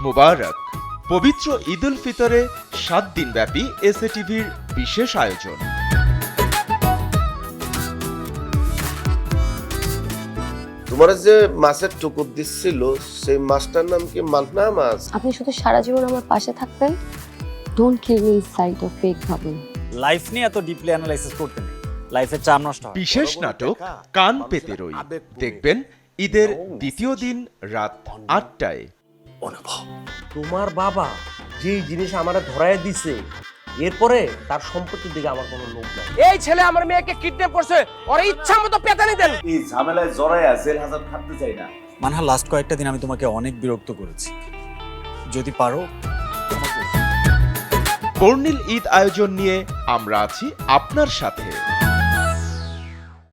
মুবারক। পবিত্র ঈদ উল ফিতরে 7 দিনব্যাপী এসএ টিভির বিশেষ আয়োজন। তোমার যে মাছের টুকুর দিচ্ছিল সেই মাছটার নাম কি মান্না মাছ? আপনি শুধু সারা জীবন আমার পাশে থাকবেন। Don't kill me inside of fake ভাবেন। লাইফ নিয়ে এত ডিপলি অ্যানালাইসিস করতে নেই, লাইফের চাম নষ্ট হয়। বিশেষ নাটক কান পেতে রই দেখবেন ঈদের দ্বিতীয় দিন রাত 8টায়। তোমার বাবা যেই জিনিস আমারে ধরায় দিছে এরপরে তার সম্পত্তির দিকে আমার কোনো লোভ নাই। এই ছেলে আমার মেয়েকে কিডন্যাপ করছে, ওর ইচ্ছা মতো পেটানি দেন। এই ঝামেলায় জড়াইয়া জেল হাজত খাটতে চাই না। মানহা, লাস্ট কয়েকটা দিন আমি তোমাকে অনেক বিরক্ত করেছি, যদি পারো। বর্ণিল ঈদ আয়োজন নিয়ে আমরা আছি আপনার সাথে।